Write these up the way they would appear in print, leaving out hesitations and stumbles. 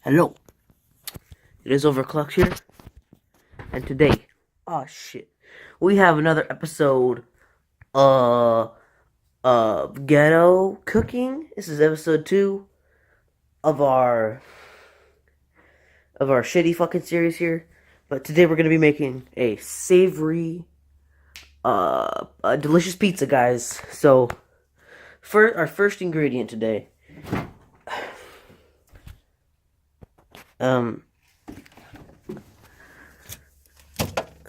Hello, it is Overclocked here, and today, oh shit, we have another episode uh of Ghetto cooking. This is episode 2 of our shitty fucking series here. But today we're gonna be making a savory, a delicious pizza, guys. So, for our first ingredient today,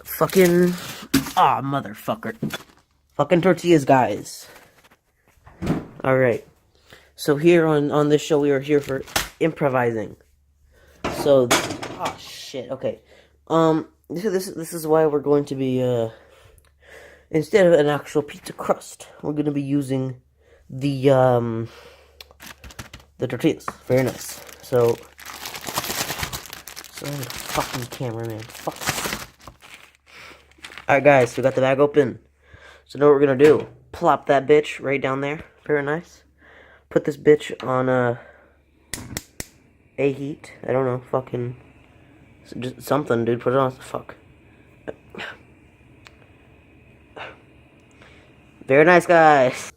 fucking, motherfucker. Fucking tortillas, guys. Alright. So here on this show, we are here for improvising. So, oh shit, okay. This is why we're going to be, instead of an actual pizza crust, we're going to be using the tortillas. Very nice. So the fucking cameraman. Fuck. Alright, guys, we got the bag open. So now what we're gonna do, plop that bitch right down there. Very nice. Put this bitch on a heat. I don't know, fucking just something, dude. Put it on. Fuck. Very nice, guys.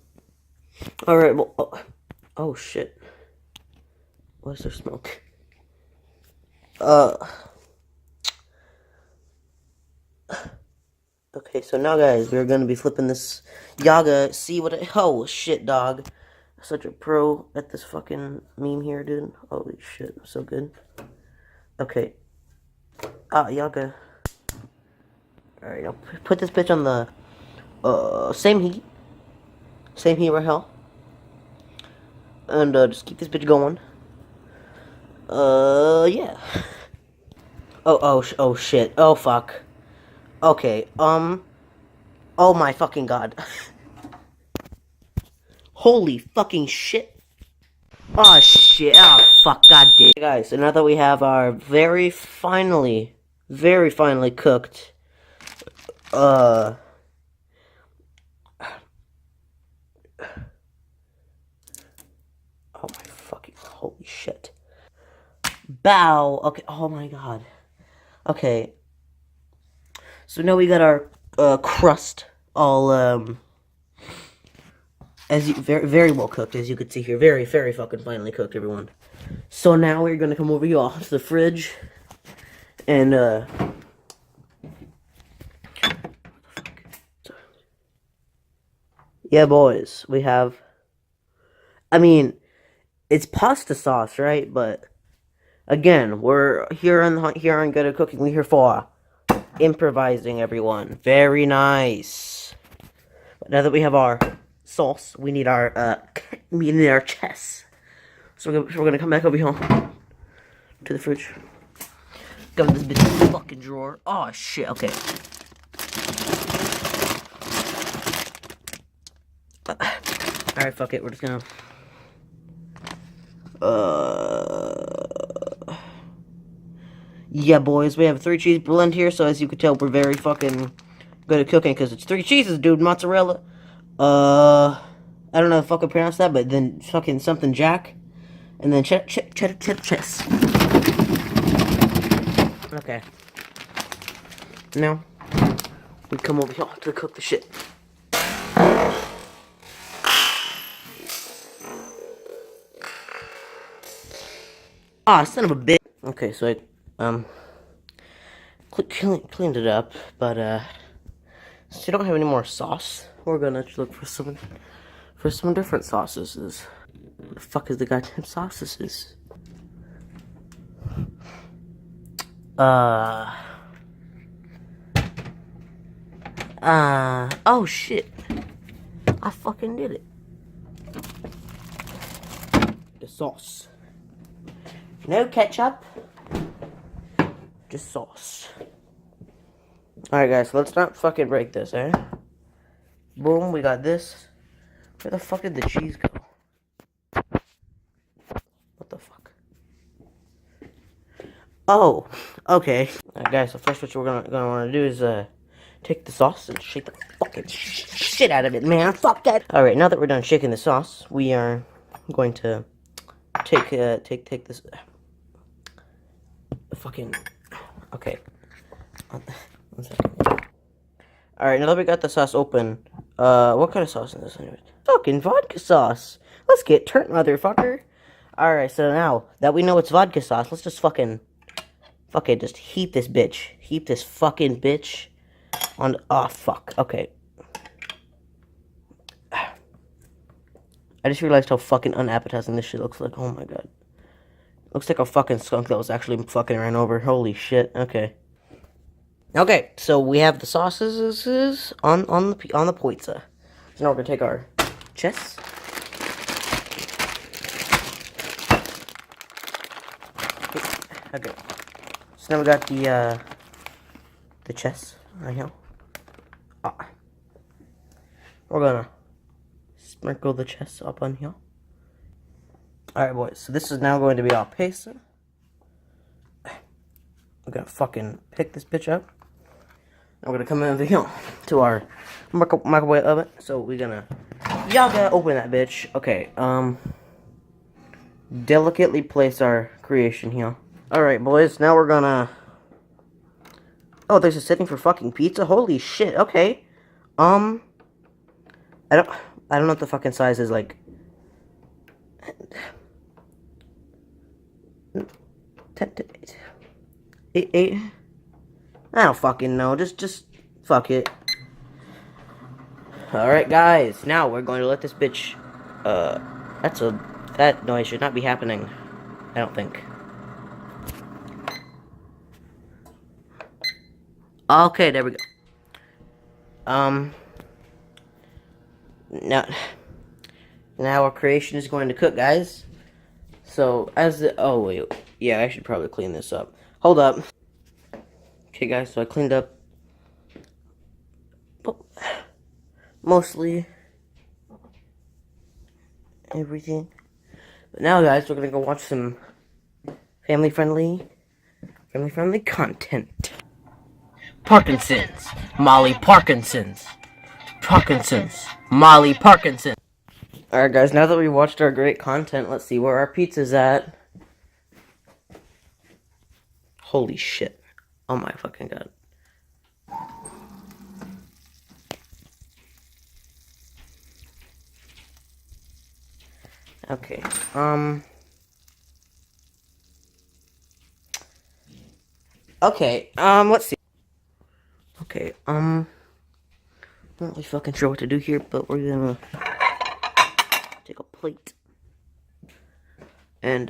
Alright, well, oh shit. What is there smoke? Okay, so now, guys, we're gonna be flipping this Yaga. See what it. Oh shit, dog. Such a pro at this fucking meme here, dude. Holy shit, so good. Okay. Yaga. Alright, now put this bitch on the same heat. Same heat right hell. And just keep this bitch going. Yeah. Oh shit. Oh fuck. Okay, oh my fucking god. Holy fucking shit. Oh shit, oh fuck, god damn. Guys, so now that we have our very finely cooked, oh my fucking, holy shit. Bow, okay, oh my god. Okay. So now we got our crust all very well cooked, as you can see here. Very fucking finely cooked, everyone. So now we're gonna come over here off the fridge and yeah, boys, we have. I mean, it's pasta sauce, right? But again, we're here on Ghetto Cooking. We're here for improvising, everyone. Very nice. But now that we have our sauce, we need our chess. So we're gonna come back over here to the fridge. Go in this bitch fucking drawer. Oh shit. Okay. All right. Fuck it. We're just gonna. Yeah, boys, we have a 3 cheese blend here, so as you can tell, we're very fucking good at cooking, because it's 3 cheeses, dude. Mozzarella, I don't know how the fuck I pronounce that, but then fucking something jack, and then cheddar cheese. Okay. Now, we come over here to cook the shit. Ah, son of a bitch. Okay, so I cleaned it up, but since you don't have any more sauce, we're gonna look for some different sauces. What the fuck is the goddamn sauces? Oh shit, I fucking did it. The sauce. No ketchup. Just sauce. Alright, guys, so let's not fucking break this, eh? Boom, we got this. Where the fuck did the cheese go? What the fuck? Oh, okay. Alright, guys, so first what we're gonna want to do is, take the sauce and shake the fucking shit out of it, man. Fuck that! Alright, now that we're done shaking the sauce, we are going to take this fucking... Okay. One second. Alright, now that we got the sauce open, what kind of sauce is this anyways? Fucking vodka sauce! Let's get turned, motherfucker! Alright, so now that we know it's vodka sauce, let's just fucking just heat this bitch. Heat this fucking bitch on... Oh, fuck. Okay. I just realized how fucking unappetizing this shit looks like. Oh my god. Looks like a fucking skunk that was actually fucking ran over. Holy shit. Okay. Okay, so we have the sauces on the pizza. So now we're gonna take our chest. Okay. So now we got the chest right here. We're gonna sprinkle the chest up on here. Alright, boys, so this is now going to be our pizza. We're gonna fucking pick this bitch up. Now we're gonna come over here to our microwave oven. So we're gonna... Y'all gotta open that bitch. Okay, delicately place our creation here. Alright, boys, now we're gonna... Oh, there's a setting for fucking pizza? Holy shit, okay. I don't know what the fucking size is, like... 10 to 8. I don't fucking know. Just fuck it. Alright, guys. Now we're going to let this bitch... That noise should not be happening. I don't think. Okay, there we go. Now our creation is going to cook, guys. So, oh, wait. Yeah, I should probably clean this up. Hold up. Okay, guys, so I cleaned up mostly everything. But now, guys, we're gonna go watch some family-friendly content. Parkinson's. Molly Parkinson's. Molly Parkinson. Alright, guys, now that we watched our great content, let's see where our pizza's at. Holy shit. Oh my fucking god. Okay, okay, let's see. Okay, I'm not really fucking sure what to do here, but we're gonna take a plate and,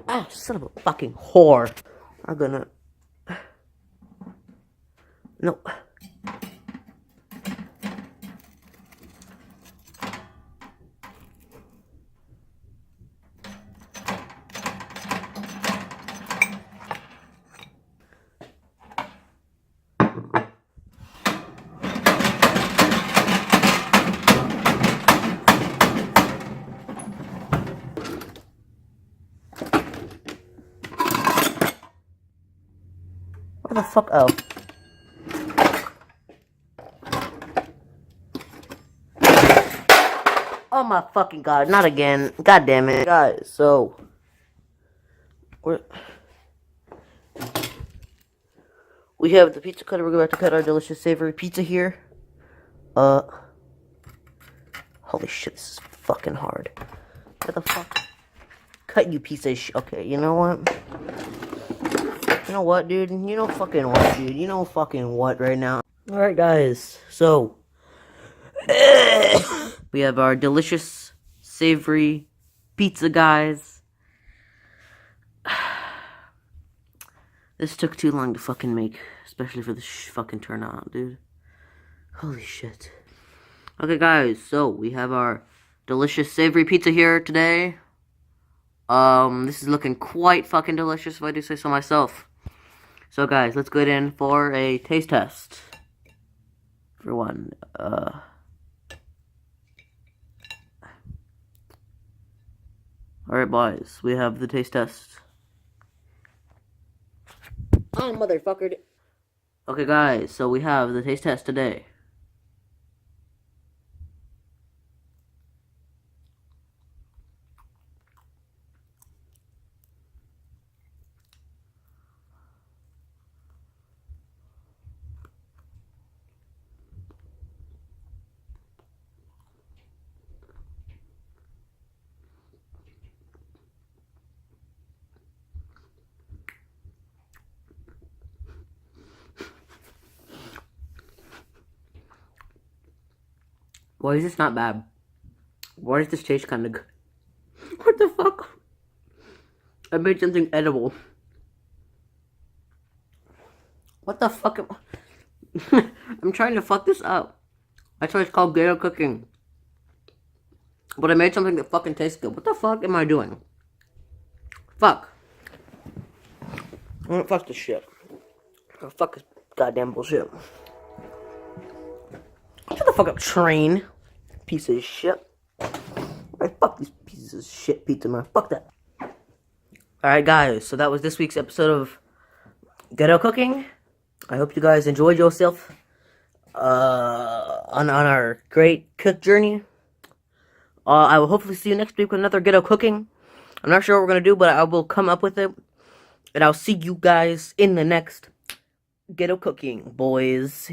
ah, son of a fucking whore. I'm gonna... No. Where the fuck? Oh. Oh my fucking god, not again. God damn it. Guys, so we have the pizza cutter. We're about to cut our delicious savory pizza here. Holy shit, this is fucking hard. What the fuck? Cut, you piece of shit. Okay, you know what? You know what, dude? You know fucking what, dude? You know fucking what right now? Alright, guys. So, we have our delicious, savory pizza, guys. This took too long to fucking make. Especially for this fucking turnout, dude. Holy shit. Okay, guys. So, we have our delicious, savory pizza here today. This is looking quite fucking delicious, if I do say so myself. So, guys, let's go in for a taste test. For one, Alright, boys, we have the taste test. Oh, motherfucker. Okay, guys, so we have the taste test today. Why is this not bad? Why does this taste kind of good? What the fuck? I made something edible. What the fuck I'm trying to fuck this up. That's why it's called Ghetto cooking. But I made something that fucking tastes good. What the fuck am I doing? Fuck. Fuck this shit. Oh, fuck this goddamn bullshit. Shut the fuck up, train. Piece of shit. Right, fuck these pieces of shit pizza, man. Fuck that. Alright, guys. So that was this week's episode of Ghetto Cooking. I hope you guys enjoyed yourself on our great cook journey. I will hopefully see you next week with another Ghetto Cooking. I'm not sure what we're going to do, but I will come up with it. And I'll see you guys in the next Ghetto Cooking, boys.